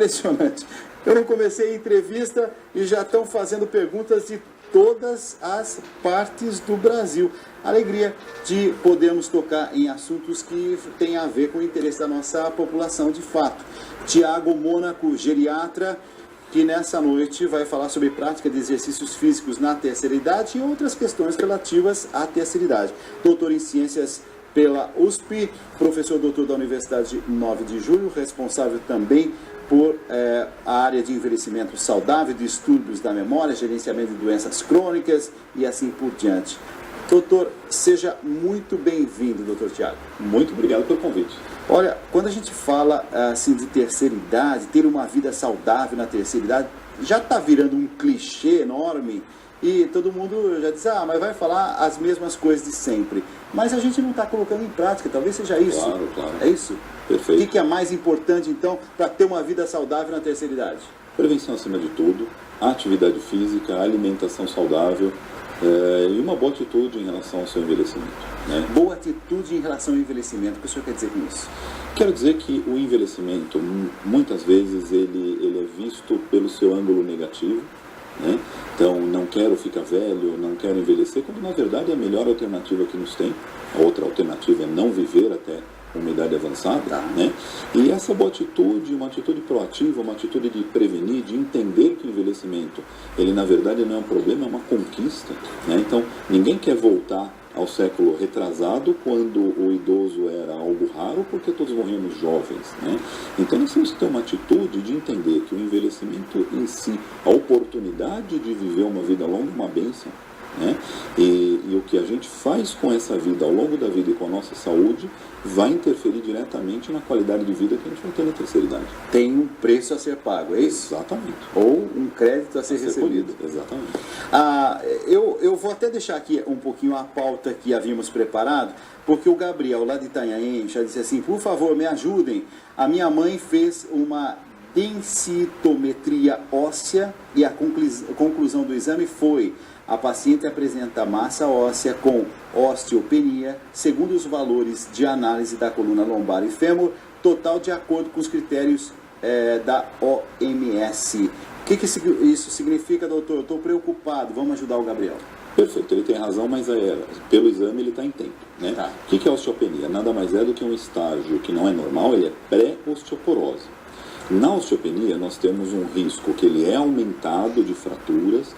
impressionante. Eu não comecei a entrevista e já estão fazendo perguntas de todas as partes do Brasil. Alegria de podermos tocar em assuntos que têm a ver com o interesse da nossa população de fato. Tiago Mônaco, geriatra, que nessa noite vai falar sobre prática de exercícios físicos na terceira idade e outras questões relativas à terceira idade. Doutor em Ciências pela USP, professor doutor da Universidade 9 de Julho, responsável também por a área de envelhecimento saudável, distúrbios da memória, gerenciamento de doenças crônicas e assim por diante. Doutor, seja muito bem-vindo, doutor Tiago. Muito obrigado pelo convite. Olha, quando a gente fala assim de terceira idade, ter uma vida saudável na terceira idade, já está virando um clichê enorme e todo mundo já diz, mas vai falar as mesmas coisas de sempre. Mas a gente não está colocando em prática, talvez seja isso. Claro, claro. É isso? Perfeito. O que é mais importante, então, para ter uma vida saudável na terceira idade? Prevenção acima de tudo, atividade física, alimentação saudável e uma boa atitude em relação ao seu envelhecimento. Né? Boa atitude em relação ao envelhecimento, o que o senhor quer dizer com isso? Quero dizer que o envelhecimento, muitas vezes, ele é visto pelo seu ângulo negativo. Né? Então, não quero ficar velho, não quero envelhecer, quando na verdade é a melhor alternativa que nos tem. A outra alternativa é não viver até uma idade avançada, né? E essa boa atitude, uma atitude proativa, uma atitude de prevenir, de entender que o envelhecimento, ele na verdade não é um problema, é uma conquista, né? Então, ninguém quer voltar ao século retrasado, quando o idoso era algo raro, porque todos morríamos jovens, né? Então nós temos que ter uma atitude de entender que o envelhecimento em si, a oportunidade de viver uma vida longa é uma bênção, né? E o que a gente faz com essa vida, ao longo da vida e com a nossa saúde, vai interferir diretamente na qualidade de vida que a gente vai ter na terceira idade. Tem um preço a ser pago, é isso? Exatamente. Ou um crédito a ser recebido. Exatamente. Eu vou até deixar aqui um pouquinho a pauta que havíamos preparado, porque o Gabriel, lá de Itanhaém, já disse assim, por favor, me ajudem. A minha mãe fez uma densitometria óssea e a conclusão do exame foi: a paciente apresenta massa óssea com osteopenia, segundo os valores de análise da coluna lombar e fêmur, total de acordo com os critérios da OMS. O que isso significa, doutor? Eu estou preocupado, vamos ajudar o Gabriel. Perfeito, ele tem razão, mas pelo exame ele está em tempo. Né? Tá. O que é osteopenia? Nada mais é do que um estágio que não é normal, ele é pré-osteoporose. Na osteopenia nós temos um risco que ele é aumentado de fraturas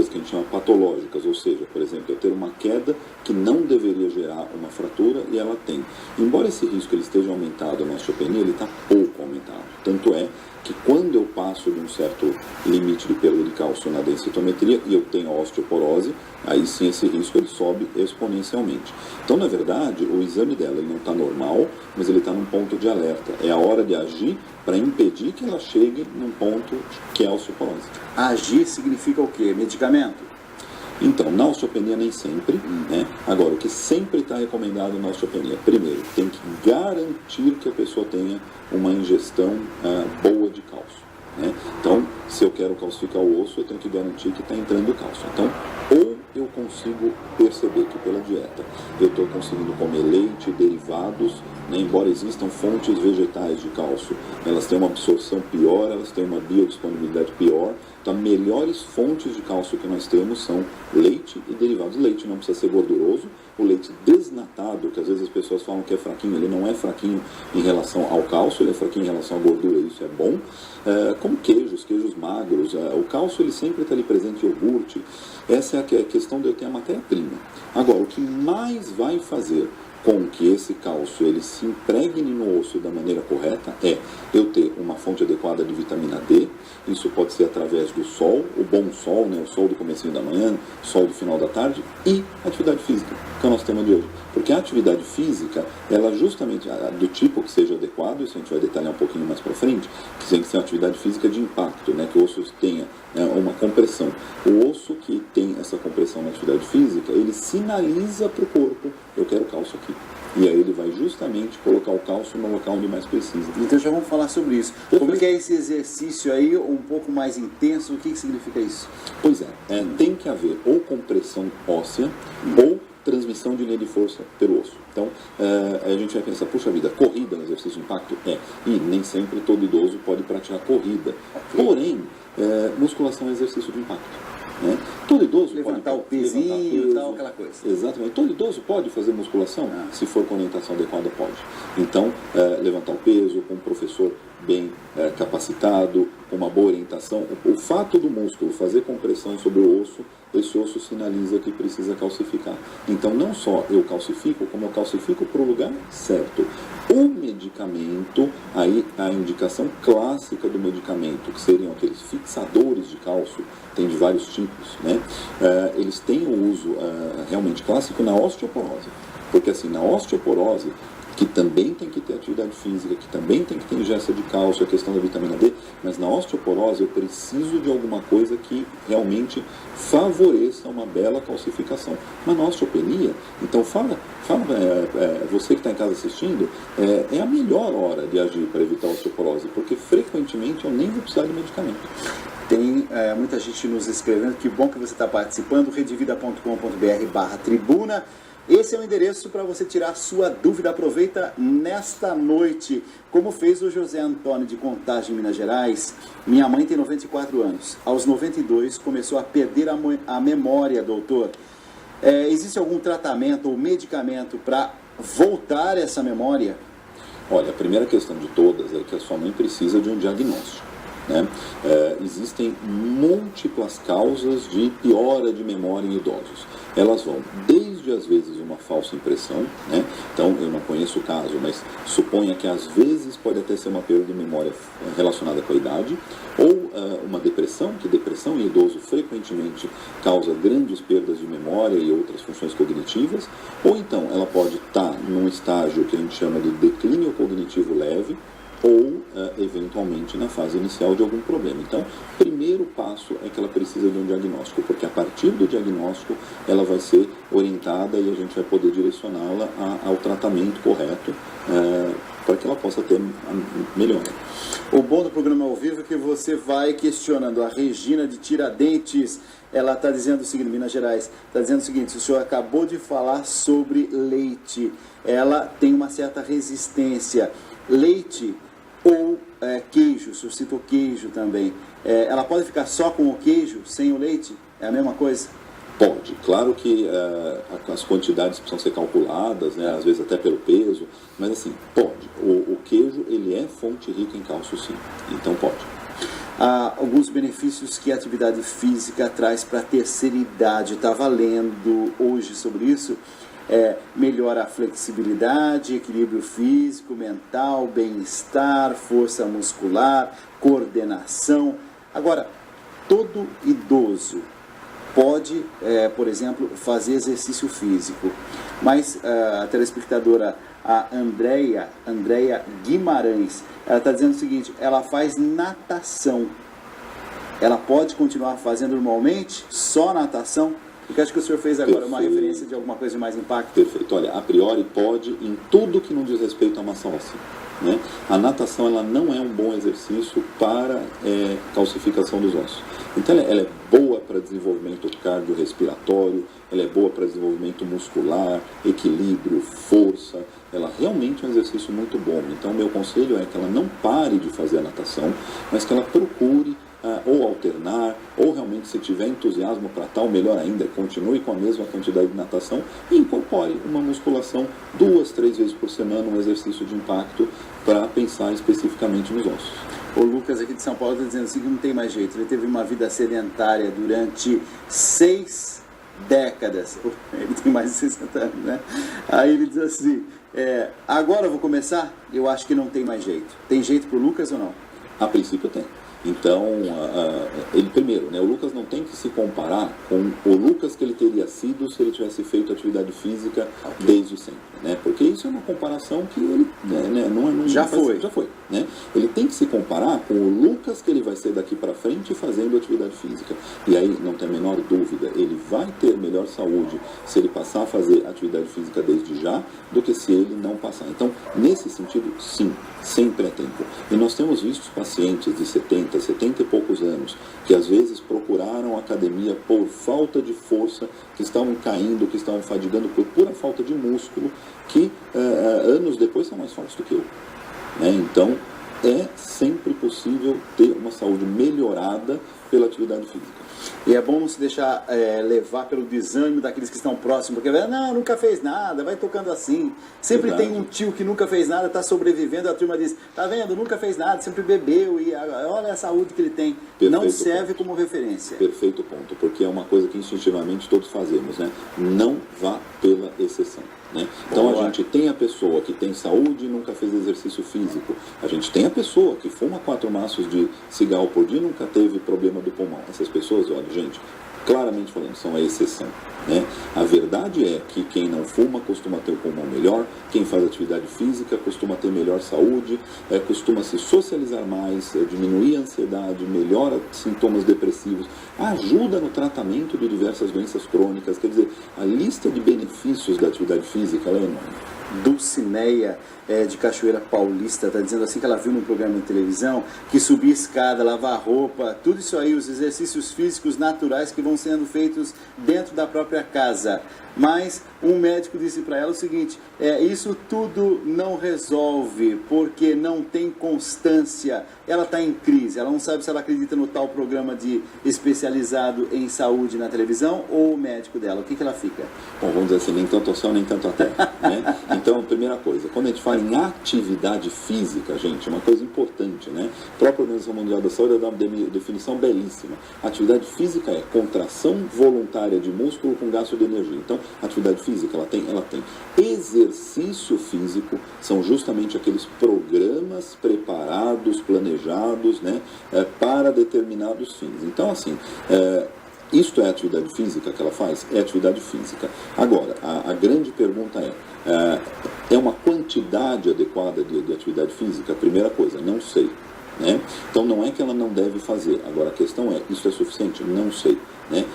que a gente chama patológicas, ou seja, por exemplo, eu ter uma queda que não deveria gerar uma fratura e ela tem. Embora esse risco ele esteja aumentado na osteopenia, ele está pouco aumentado. Tanto é que quando eu passo de um certo limite de perda de cálcio na densitometria e eu tenho a osteoporose, aí sim esse risco ele sobe exponencialmente. Então, na verdade, o exame dela ele não está normal, mas ele está num ponto de alerta. É a hora de agir para impedir que ela chegue num ponto que é a osteoporose. Agir significa o quê? Medicamento? Então, na osteopenia nem sempre, né? Agora, o que sempre está recomendado na osteopenia? Primeiro, tem que garantir que a pessoa tenha uma ingestão boa de cálcio, né? Então, se eu quero calcificar o osso, eu tenho que garantir que está entrando cálcio. Então, ou eu consigo perceber que pela dieta eu estou conseguindo comer leite, derivados, né? Embora existam fontes vegetais de cálcio, elas têm uma absorção pior, elas têm uma biodisponibilidade pior. Então, melhores fontes de cálcio que nós temos são leite e derivados. Leite não precisa ser gorduroso. O leite desnatado, que às vezes as pessoas falam que é fraquinho, ele não é fraquinho em relação ao cálcio, ele é fraquinho em relação à gordura, isso é bom. Como queijos magros, o cálcio ele sempre está ali presente em iogurte. Essa é a questão de eu ter a matéria-prima. Agora, o que mais vai fazer com que esse cálcio ele se impregne no osso da maneira correta é eu ter uma fonte adequada de vitamina D. Isso pode ser através do sol, o bom sol, né, o sol do comecinho da manhã, o sol do final da tarde, e atividade física, que é o nosso tema de hoje. Porque a atividade física, ela justamente, do tipo que seja adequado, isso a gente vai detalhar um pouquinho mais para frente, que tem que ser uma atividade física de impacto, né, que o osso tenha uma compressão. O osso que tem essa compressão na atividade física, ele sinaliza para o corpo, eu quero cálcio aqui. E aí ele vai justamente colocar o cálcio no local onde mais precisa. Então já vamos falar sobre isso. Como que é esse exercício aí, um pouco mais intenso, o que significa isso? Pois tem que haver ou compressão óssea ou transmissão de linha de força pelo osso. Então, a gente vai pensar, puxa vida, corrida é um exercício de impacto? E nem sempre todo idoso pode praticar corrida. Porém, musculação é exercício de impacto. Né? Todo idoso levantar pode o pezinho e tal, aquela coisa. Exatamente. Todo idoso pode fazer musculação, se for com orientação adequada, pode. Então, levantar o peso com um professor bem capacitado, com uma boa orientação. O fato do músculo fazer compressão sobre o osso, esse osso sinaliza que precisa calcificar. Então, não só eu calcifico, como eu calcifico para o lugar certo. O medicamento, aí a indicação clássica do medicamento, que seriam aqueles fixadores de cálcio, tem de vários tipos, né? Eles têm o uso realmente clássico na osteoporose. Porque assim, na osteoporose, que também tem que ter atividade física, que também tem que ter ingesta de cálcio, a questão da vitamina D, mas na osteoporose eu preciso de alguma coisa que realmente favoreça uma bela calcificação. Mas na osteopenia, então fala você que está em casa assistindo, é a melhor hora de agir para evitar a osteoporose, porque frequentemente eu nem vou precisar de medicamento. Tem muita gente nos escrevendo, que bom que você está participando, redevida.com.br/tribuna. Esse é o endereço para você tirar sua dúvida. Aproveita nesta noite, como fez o José Antônio de Contagem, Minas Gerais. Minha mãe tem 94 anos. Aos 92 começou a perder a memória, doutor. Existe algum tratamento ou medicamento para voltar essa memória? Olha, a primeira questão de todas é que a sua mãe precisa de um diagnóstico. Né? Existem múltiplas causas de piora de memória em idosos. Elas vão desde, às vezes, uma falsa impressão, né? Então, eu não conheço o caso, mas suponha que às vezes pode até ser uma perda de memória relacionada com a idade, ou uma depressão, que depressão em idoso frequentemente causa grandes perdas de memória e outras funções cognitivas, ou então ela pode estar num estágio que a gente chama de declínio cognitivo leve, ou eventualmente na fase inicial de algum problema. Então, o primeiro passo é que ela precisa de um diagnóstico, porque a partir do diagnóstico ela vai ser orientada e a gente vai poder direcioná-la ao tratamento correto para que ela possa ter melhora. O bom do programa ao vivo é que você vai questionando. A Regina de Tiradentes, ela está dizendo o seguinte, Minas Gerais, está dizendo o seguinte: o senhor acabou de falar sobre leite, ela tem uma certa resistência. Leite ou queijo, o senhor citou queijo também, ela pode ficar só com o queijo, sem o leite? É a mesma coisa? Pode. Claro que as quantidades precisam ser calculadas, né, às vezes até pelo peso, mas assim, pode. O queijo, ele é fonte rica em cálcio, sim. Então pode. Há alguns benefícios que a atividade física traz para a terceira idade. Estava lendo hoje sobre isso. Melhora a flexibilidade, equilíbrio físico, mental, bem-estar, força muscular, coordenação. Agora, todo idoso pode, por exemplo, fazer exercício físico, mas a telespectadora, a Andréia Guimarães, ela está dizendo o seguinte: ela faz natação. Ela pode continuar fazendo normalmente só natação? Porque acho que o senhor fez agora uma referência de alguma coisa de mais impacto. Perfeito. Olha, a priori pode em tudo que não diz respeito à massa óssea. Né? A natação, ela não é um bom exercício para calcificação dos ossos. Então ela é boa para desenvolvimento cardiorrespiratório, ela é boa para desenvolvimento muscular, equilíbrio, força. Ela realmente é um exercício muito bom. Então meu conselho é que ela não pare de fazer a natação, mas que ela procure ou alternar, ou realmente, se tiver entusiasmo para tal, melhor ainda, continue com a mesma quantidade de natação e incorpore uma musculação 2, 3 vezes por semana, um exercício de impacto para pensar especificamente nos ossos. O Lucas aqui de São Paulo está dizendo assim que não tem mais jeito. Ele teve uma vida sedentária durante 6 décadas. Ele tem mais de 60 anos, né? Aí ele diz assim, agora eu vou começar? Eu acho que não tem mais jeito. Tem jeito para o Lucas ou não? A princípio tem. Então, ele primeiro, né, o Lucas não tem que se comparar com o Lucas que ele teria sido se ele tivesse feito atividade física desde sempre, né? Porque isso é uma comparação que ele já foi, né? Ele tem que se comparar com o Lucas que ele vai ser daqui para frente fazendo atividade física. E aí, não tem a menor dúvida, ele vai ter melhor saúde se ele passar a fazer atividade física desde já do que se ele não passar. Então, nesse sentido, sim, sempre é tempo. E nós temos visto pacientes de 70 e poucos anos que às vezes procuraram academia por falta de força, que estavam caindo, que estavam fadigando por pura falta de músculo, que anos depois são mais fortes do que eu. Né? Então, é sempre possível ter uma saúde melhorada pela atividade física. E é bom não se deixar levar pelo desânimo daqueles que estão próximos, porque não, nunca fez nada, vai tocando assim. Sempre Verdade. Tem um tio que nunca fez nada, está sobrevivendo, a turma diz, tá vendo, nunca fez nada, sempre bebeu, e olha a saúde que ele tem. Perfeito não serve ponto. Como referência. Perfeito ponto, porque é uma coisa que instintivamente todos fazemos, né? Não vá pela exceção. Né? Então a gente tem a pessoa que tem saúde e nunca fez exercício físico. A gente tem a pessoa que fuma 4 maços de cigarro por dia e nunca teve problema do pulmão. Essas pessoas, olha, gente, claramente falando, são a exceção. Né? A verdade é que quem não fuma costuma ter o pulmão melhor, quem faz atividade física costuma ter melhor saúde, costuma se socializar mais, diminuir a ansiedade, melhora sintomas depressivos, ajuda no tratamento de diversas doenças crônicas. Quer dizer, a lista de benefícios da atividade física é enorme. Dulcineia de Cachoeira Paulista está dizendo assim que ela viu num programa de televisão que subir escada, lavar roupa, tudo isso aí, os exercícios físicos naturais que vão sendo feitos dentro da própria casa. Mas um médico disse para ela o seguinte, isso tudo não resolve porque não tem constância. Ela está em crise, ela não sabe se ela acredita no tal programa de especializado em saúde na televisão ou o médico dela. O que ela fica? Bom, vamos dizer assim, nem tanto ao céu, nem tanto à terra. Né? Então, primeira coisa, quando a gente fala em atividade física, gente, é uma coisa importante, né? A própria Organização Mundial da Saúde dá uma definição belíssima. Atividade física é contração voluntária de músculo com gasto de energia. Então, atividade física, ela tem. Exercício físico são justamente aqueles programas preparados, planejados, né, para determinados fins. Então, assim, isto é atividade física que ela faz? É atividade física. Agora, a grande pergunta é uma quantidade adequada de atividade física? Primeira coisa, não sei. Né? Então não é que ela não deve fazer, agora a questão é, isso é suficiente? Não sei. Né?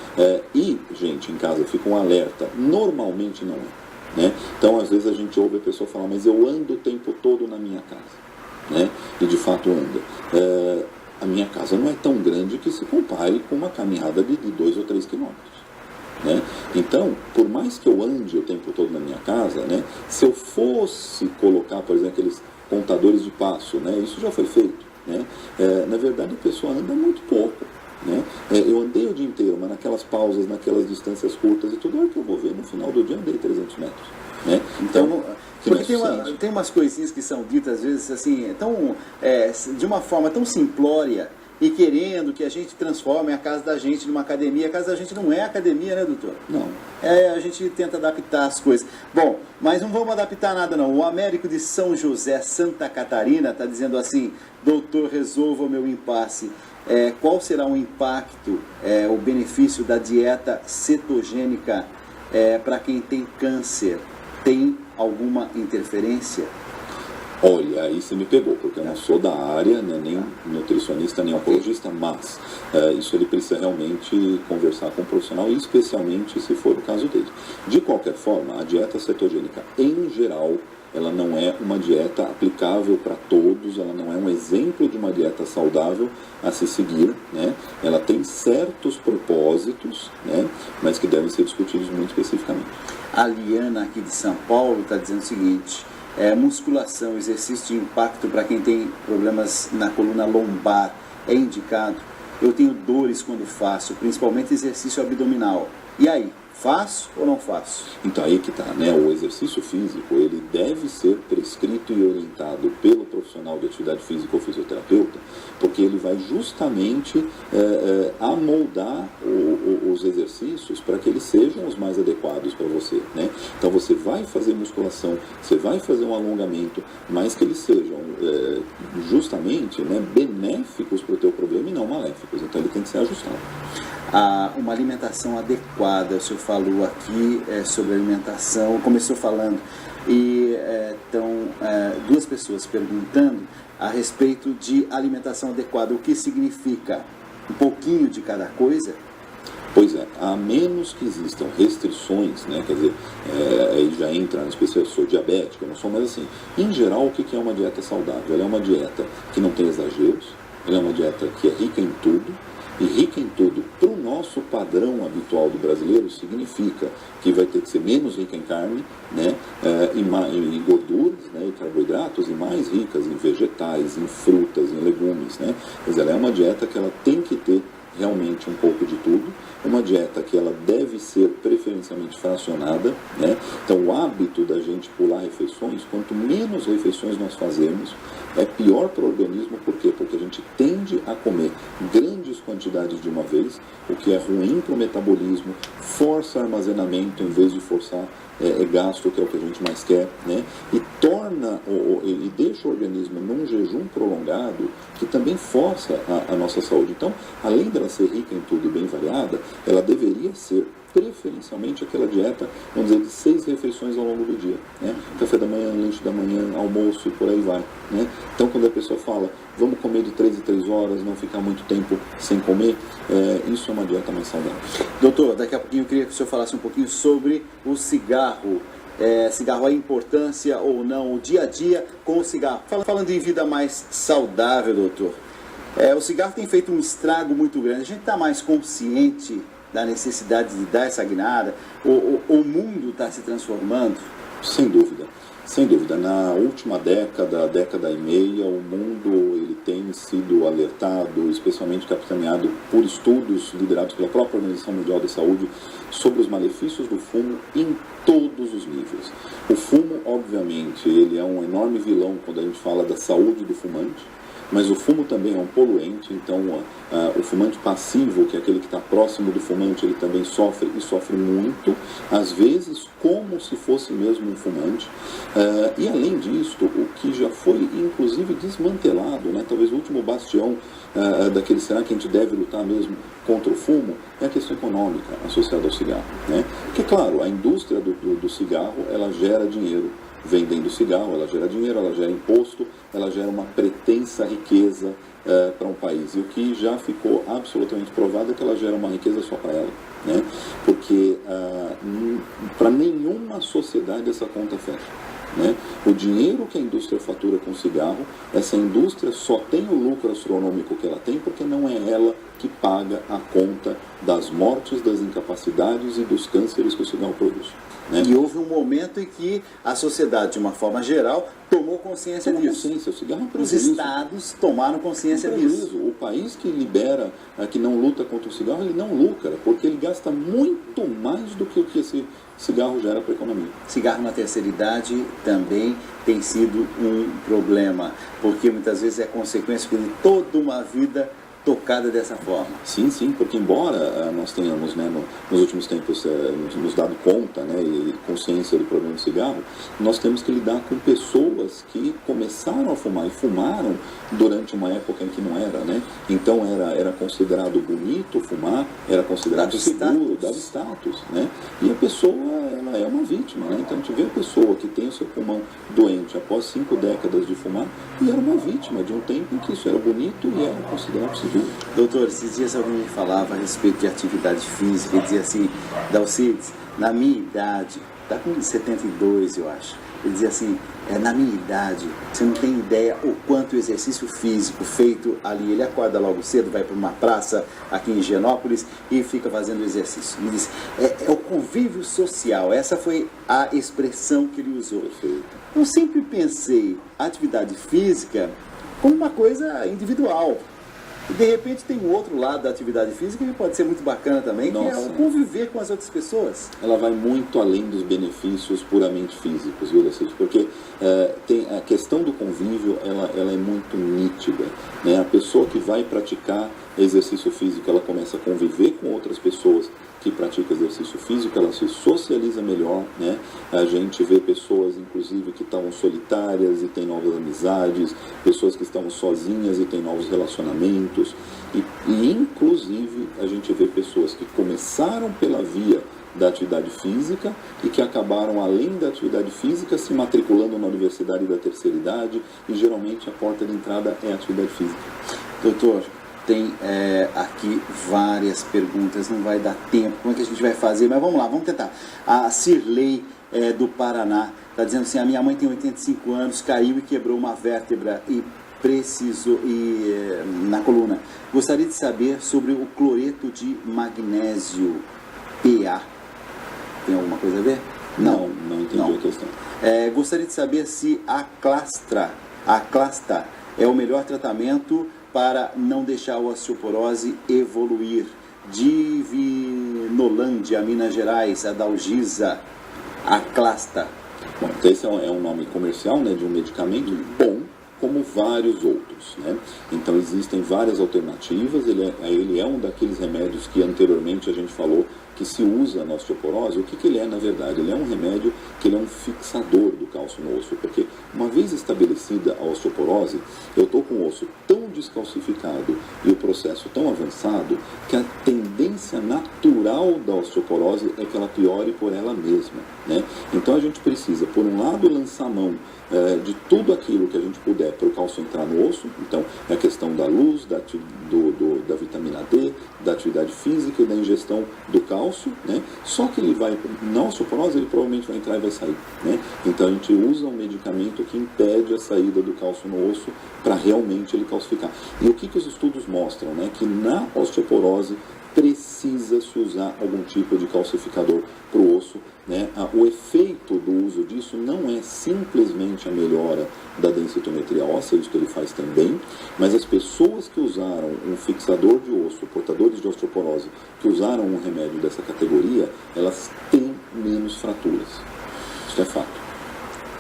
E, gente, em casa fica um alerta, normalmente não é. Né? Então às vezes a gente ouve a pessoa falar, mas eu ando o tempo todo na minha casa. Né? E de fato anda. A minha casa não é tão grande que se compare com uma caminhada de 2 ou 3 quilômetros. Né? Então, por mais que eu ande o tempo todo na minha casa, né, se eu fosse colocar, por exemplo, aqueles contadores de passo, né, isso já foi feito. Né? Na verdade, a pessoa anda muito pouco. Né? Eu andei o dia inteiro, mas naquelas pausas, naquelas distâncias curtas e tudo, é que eu vou ver no final do dia andei 300 metros. Né? Então, porque tem umas coisinhas que são ditas, às vezes, assim, de uma forma tão simplória e querendo que a gente transforme a casa da gente numa academia. A casa da gente não é academia, né, doutor? Não. A gente tenta adaptar as coisas. Bom, mas não vamos adaptar nada, não. O Américo de São José, Santa Catarina, está dizendo assim, doutor, resolva o meu impasse. Qual será o impacto, o benefício da dieta cetogênica para quem tem câncer? Tem alguma interferência? Olha, aí você me pegou, porque eu não sou da área, né, nem nutricionista, nem oncologista, mas isso ele precisa realmente conversar com um profissional, especialmente se for o caso dele. De qualquer forma, a dieta cetogênica, em geral, ela não é uma dieta aplicável para todos, ela não é um exemplo de uma dieta saudável a se seguir, né? Ela tem certos propósitos, né, mas que devem ser discutidos muito especificamente. A Liana, aqui de São Paulo, está dizendo o seguinte... musculação, exercício de impacto para quem tem problemas na coluna lombar é indicado. Eu tenho dores quando faço, principalmente exercício abdominal. E aí, faço ou não faço? Então aí que está, né? O exercício físico, ele deve ser prescrito e orientado pelo profissional de atividade física ou fisioterapeuta, porque ele vai justamente amoldar os exercícios para que eles sejam os mais adequados para você, né? Então você vai fazer musculação, você vai fazer um alongamento, mas que eles sejam justamente, né, benéficos para o teu problema e não maléficos. Então ele tem que ser ajustado. Uma alimentação adequada, o senhor falou aqui sobre alimentação, começou falando, e estão 2 pessoas perguntando a respeito de alimentação adequada, o que significa? Um pouquinho de cada coisa? Pois é, a menos que existam restrições, né, quer dizer, aí já entra na especialidade, eu sou diabético, eu não sou, mas assim, em geral, o que é uma dieta saudável? Ela é uma dieta que não tem exageros, ela é uma dieta que é rica em tudo, E rica em tudo, para o nosso padrão habitual do brasileiro, significa que vai ter que ser menos rica em carne, né, e gorduras, né, e carboidratos, e mais ricas em vegetais, em frutas, em legumes, né? Quer dizer, ela é uma dieta que ela tem que ter realmente um pouco de tudo, uma dieta que ela deve ser preferencialmente fracionada, né? Então o hábito da gente pular refeições, quanto menos refeições nós fazemos, é pior para o organismo. Por quê? Porque a gente tende a comer grandes quantidades de uma vez, o que é ruim para o metabolismo, força armazenamento em vez de forçar gasto, que é o que a gente mais quer, né? E torna e deixa o organismo num jejum prolongado, que também força a nossa saúde. Então, além dela ser rica em tudo e bem variada, ela deveria ser preferencialmente aquela dieta, vamos dizer, de 6 refeições ao longo do dia, né? Café da manhã, lanche da manhã, almoço e por aí vai, né? Então, quando a pessoa fala, vamos comer de 3 em 3 horas, não ficar muito tempo sem comer, isso é uma dieta mais saudável. Doutor, daqui a pouquinho eu queria que o senhor falasse um pouquinho sobre o cigarro. Cigarro, a importância ou não, o dia a dia com o cigarro. Falando em vida mais saudável, doutor, o cigarro tem feito um estrago muito grande. A gente está mais consciente da necessidade de dar essa guinada? O mundo está se transformando? Sem dúvida. Sem dúvida. Na última década e meia, o mundo ele tem sido alertado, especialmente capitaneado por estudos liderados pela própria Organização Mundial da Saúde, sobre os malefícios do fumo em todos os níveis. O fumo, obviamente, ele é um enorme vilão quando a gente fala da saúde do fumante, mas o fumo também é um poluente. Então o fumante passivo, que é aquele que está próximo do fumante, ele também sofre, e sofre muito, às vezes como se fosse mesmo um fumante. E além disso, o que já foi inclusive desmantelado, né, talvez o último bastião daquele, será que a gente deve lutar mesmo contra o fumo, é a questão econômica associada ao cigarro, né? Porque, claro, a indústria do cigarro, ela gera dinheiro. Vendendo cigarro, ela gera dinheiro, ela gera imposto, ela gera uma pretensa riqueza para um país. E o que já ficou absolutamente provado é que ela gera uma riqueza só para ela, né? Porque para nenhuma sociedade essa conta fecha, né? O dinheiro que a indústria fatura com cigarro, essa indústria só tem o lucro astronômico que ela tem porque não é ela que paga a conta das mortes, das incapacidades e dos cânceres que o cigarro produz, né? E houve um momento em que a sociedade, de uma forma geral, tomou consciência disso. O cigarro é um Os prejuízo. estados tomaram consciência disso. O país que libera, que não luta contra o cigarro, ele não lucra, porque ele gasta muito mais do que o que esse cigarro gera para a economia. Cigarro na terceira idade também tem sido um problema, porque muitas vezes é consequência de toda uma vida tocada dessa forma. Sim, porque embora nós tenhamos, né, nos últimos tempos nos dado conta, né, e consciência do problema do cigarro, nós temos que lidar com pessoas que começaram a fumar e fumaram durante uma época em que não era, né? Então era considerado bonito fumar, era considerado seguro, dava status, né? E a pessoa, ela é uma vítima, né? Então a gente vê a pessoa que tem o seu pulmão doente após 5 décadas de fumar e era uma vítima de um tempo em que isso era bonito e era considerado seguro. Doutor, esses dias alguém me falava a respeito de atividade física e dizia assim, Dalcides, na minha idade, está com 72 eu acho, ele dizia assim, na minha idade, você não tem ideia o quanto o exercício físico feito ali, ele acorda logo cedo, vai para uma praça aqui em Higienópolis e fica fazendo exercício. Ele disse, é o convívio social, essa foi a expressão que ele usou. Eu sempre pensei a atividade física como uma coisa individual. E de repente tem um outro lado da atividade física que pode ser muito bacana também, que é o conviver com as outras pessoas. Ela vai muito além dos benefícios puramente físicos, viu, Dalcides? Porque tem a questão do convívio, ela é muito nítida, né? A pessoa que vai praticar exercício físico, ela começa a conviver com outras pessoas que pratica exercício físico, ela se socializa melhor, né? A gente vê pessoas, inclusive, que estavam solitárias e têm novas amizades, pessoas que estavam sozinhas e têm novos relacionamentos, e inclusive, a gente vê pessoas que começaram pela via da atividade física e que acabaram, além da atividade física, se matriculando na universidade da terceira idade, e geralmente a porta de entrada é a atividade física. Doutor, tem aqui várias perguntas, não vai dar tempo, como é que a gente vai fazer? Mas vamos lá, vamos tentar. A Cirlei do Paraná está dizendo assim, a minha mãe tem 85 anos, caiu e quebrou uma vértebra e precisou, na coluna, gostaria de saber sobre o cloreto de magnésio PA. Tem alguma coisa a ver? Não entendi a questão. Gostaria de saber se a Clasta é o melhor tratamento para não deixar a osteoporose evoluir. Divinolândia, Minas Gerais, Adalgisa, a Clasta. Bom, então esse é um nome comercial, né, de um medicamento bom, como vários outros, né? Então existem várias alternativas. Ele é um daqueles remédios que anteriormente a gente falou que se usa na osteoporose. O que ele é, na verdade? Ele é um remédio que ele é um fixador do cálcio no osso, porque uma vez estabelecida a osteoporose, eu estou com o osso tão descalcificado e o processo tão avançado que a tendência natural da osteoporose é que ela piore por ela mesma, né? Então a gente precisa, por um lado, lançar a mão de tudo aquilo que a gente puder para o cálcio entrar no osso. Então é a questão da luz, da vitamina D, da atividade física e da ingestão do cálcio, né? Só que ele vai, na osteoporose, ele provavelmente vai entrar e vai sair, né? Então a gente usa um medicamento que impede a saída do cálcio no osso para realmente ele calcificar. E o que os estudos mostram, né? Que na osteoporose precisa-se usar algum tipo de calcificador para o osso, né? O efeito do uso disso não é simplesmente a melhora da densitometria óssea, isso que ele faz também, mas as pessoas que usaram um fixador de osso, portadores de osteoporose, que usaram um remédio dessa categoria, elas têm menos fraturas. Isso é fato.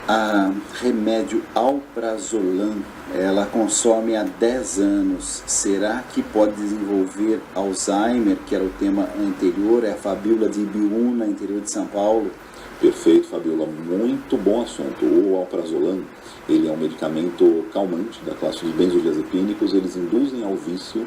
A remédio alprazolam, ela consome há 10 anos. Será que pode desenvolver Alzheimer, que era o tema anterior? É a Fabíola de Ibiúna, interior de São Paulo. Perfeito, Fabíola. Muito bom assunto. O alprazolam, ele é um medicamento calmante da classe dos benzodiazepínicos. Eles induzem ao vício,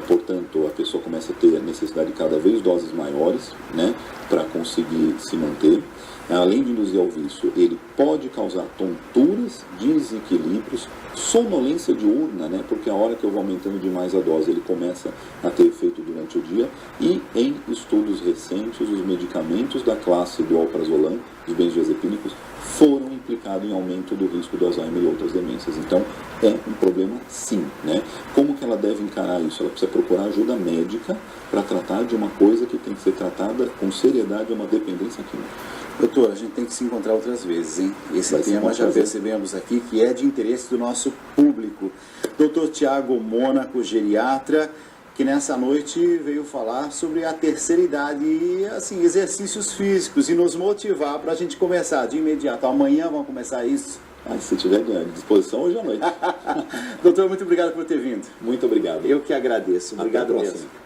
portanto, a pessoa começa a ter a necessidade de cada vez doses maiores, né, para conseguir se manter. Além de induzir ao vício, ele pode causar tonturas, desequilíbrios, sonolência diurna, né? Porque a hora que eu vou aumentando demais a dose, ele começa a ter efeito durante o dia. E em estudos recentes, os medicamentos da classe do alprazolam, dos benzodiazepínicos, foram implicados em aumento do risco do Alzheimer e outras demências. Então, é um problema sim, né? Como que ela deve encarar isso? Ela precisa procurar ajuda médica para tratar de uma coisa que tem que ser tratada com seriedade, uma dependência química. Doutor, a gente tem que se encontrar outras vezes, hein? Esse tema já percebemos aqui que é de interesse do nosso público. Doutor Tiago Mônaco, geriatra, que nessa noite veio falar sobre a terceira idade e, assim, exercícios físicos e nos motivar para a gente começar de imediato. Amanhã vamos começar isso? Se tiver à disposição, hoje à noite. Doutor, muito obrigado por ter vindo. Muito obrigado. Eu que agradeço. Obrigado mesmo.